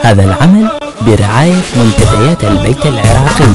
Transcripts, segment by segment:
هذا العمل برعاية منتديات البيت العراقي.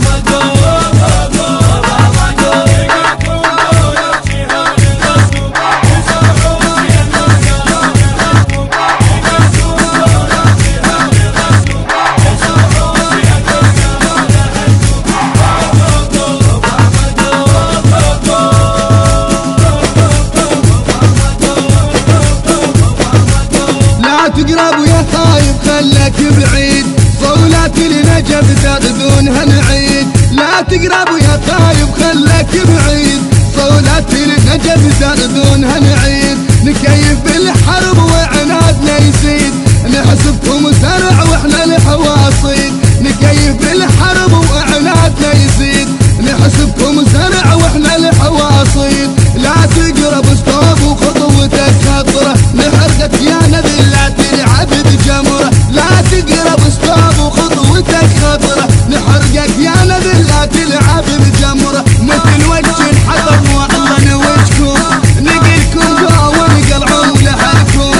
تقرب يا خايب خلك بعيد، صولات النجف تاخذونها نعيد. لا تقرب يا خايب خلك بعيد، صولات النجف تاخذونها نعيد. نكيف بالحرب وعنادنا يزيد، نحسبكم زرع واحنا الحواصيد. نكيف بالحرب وعنادنا يزيد، نحسبكم زرع واحنا الحواصيد. لا تقرب ستوب وخطوتك خطره، نحرقك يا نبي لا تلعب بجمره. لا تقرب ستوب وخطوتك خطره، نحرقك يا نبي لا تلعب بجمره. مثل وجه الحطب والله نوجكم، نقلكم جو ونقلعون لحالكم.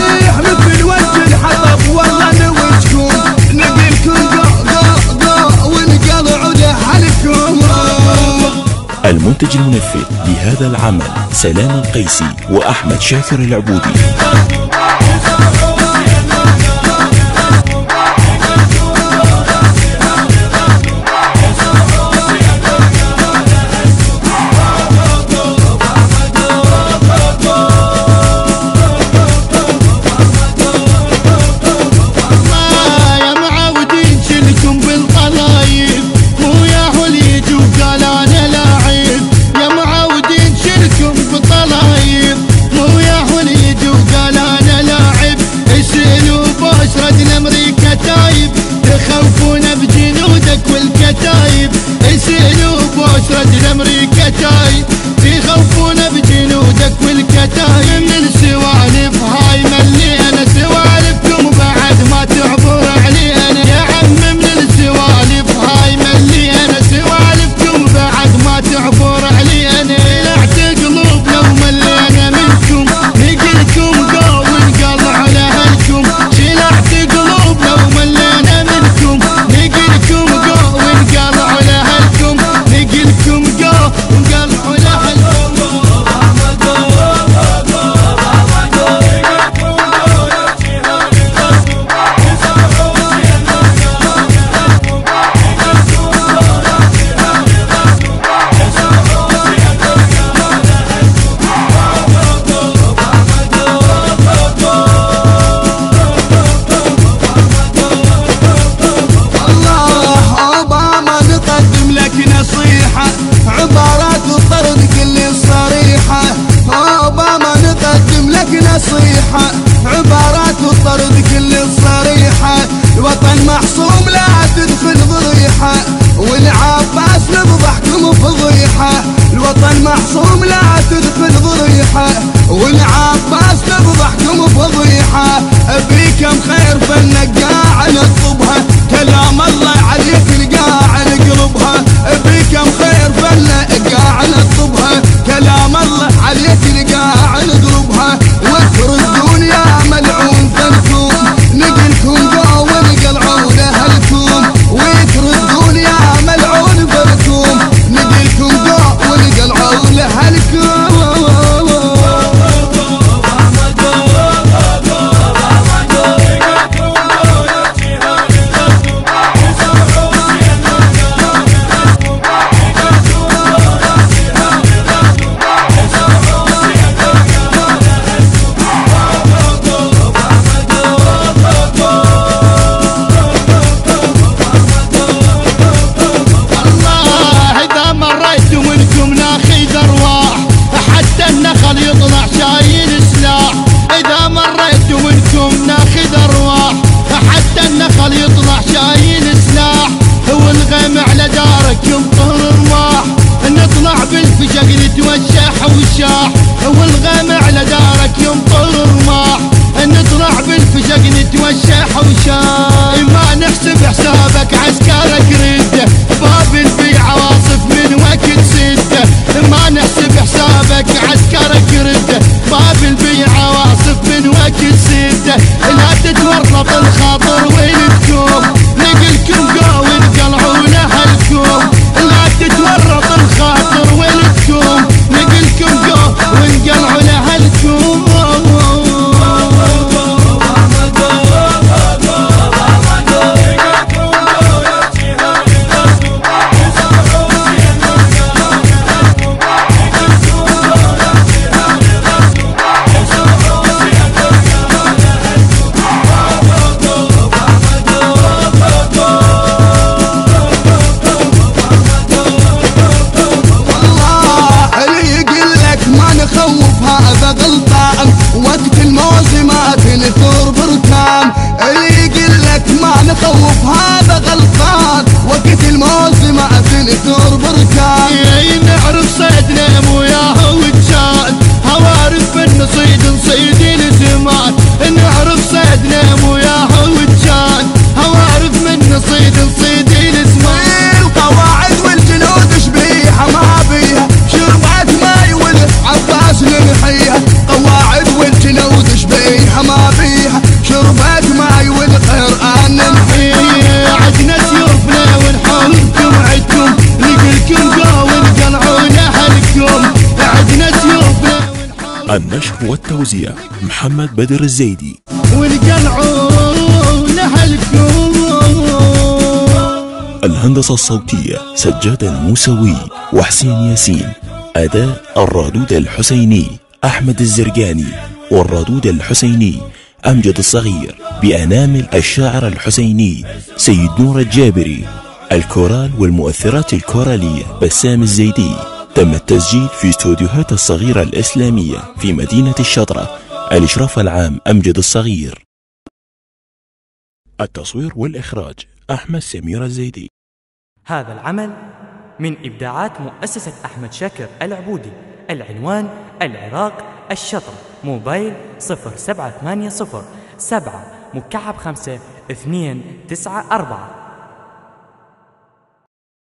مثل وجه الحطب والله نوجكم، نقلكم جو ونقلعون لحالكم. المنتج المنفذ لهذا العمل سلام القيسي وأحمد شاكر العبودي. تخوفونا بجنودك والكتايب، اسألوا بأسرة الأمريكا تايب. يخوفونا بجنودك والكتايب. من السوالف هاي ملينا سوالفكم بعد ما تعبر علينا يا عم. من السوالف هاي ملينا سوالفكم بعد ما تعبر علينا. طلعت قلوب لو ملينا منكم، نقلكم جو ونقلع لأهلكم. طلعت قلوب لو ملينا منكم، نقلكم جو ونقلع لأهلكم. نقلكم جو ونقلع لأهلكم. عبارات وطرد كل صريحة، أوباما نقدم لك نصيحة. عبارات وطرد كل صريحة، الوطن محصوم لا تدخل ضريحة. والعباس نفضحكم فضيحة، الوطن محصوم لا تدخل ضريحة. والعباس نفضحكم فضيحة. بيكم خير فالنقاع نطلبها، كلام الله عليك القاع نقلبها. بيكم خير فالنقاع نطلبها، كلام الله عليك القاع نقلبها. وتردون يا ملعون فنكم، نقلكم جو ونقلعون لأهلكم. وتردون يا ملعون فنكم، نقلكم جو ونقلعون لأهلكم. يطلع شايل سلاح، إذا مريت منكم ناخذ أرواح. حتى النخل يطلع شايل سلاح، والغيم على دارك يمطر رماح. نطلع بالفشق نتوشح وشاح، والغيم على دارك يمطر رماح. نطلع بالفشق نتوشح وشاح. ما نحسب حسابك عسكرك رده، باب البيع عواصف من وقت سده. ما نحسب حسابك عسكرك رده، باب البيع عواصف من وقت سده. لا تتورط الخاطر وين تكون، المخوف هذا غلطان، وقت الموز مع تنثر بركان. نعرف صيدنا موياه وجان، هوارف النصيد نصيد الزمان. نعرف صيدنا موياه وجان، هوارف من نصيد نصيد الزمان. القواعد والجنود شبيحة ما بيها، شربت ماي والعباس نمحيها. قواعد والجنود شبيحة ما بيها، شربت ماي والقرآن نمحيها. عدنا سيوفنا ونحاولكم عدكم، نقلكم قاول قلعون أهلكم. عدنا سيوفنا النشر والتوزيع محمد بدر الزيدي، والقلعون أهلكم. الهندسة الصوتية سجاد الموسوي وحسين ياسين. أداء الرادود الحسيني أحمد الزرقاني، والرادود الحسيني أمجد الصغير، بأنامل الشاعر الحسيني سيد نور الجابري. الكورال والمؤثرات الكورالية بسام الزيدي. تم التسجيل في استوديوهات الصغيرة الإسلامية في مدينة الشطرة. الإشراف العام أمجد الصغير. التصوير والإخراج أحمد سمير الزيدي. هذا العمل من إبداعات مؤسسة أحمد شاكر العبودي. العنوان: العراق، الشطرة. موبايل 0780 7 5 2 9 4.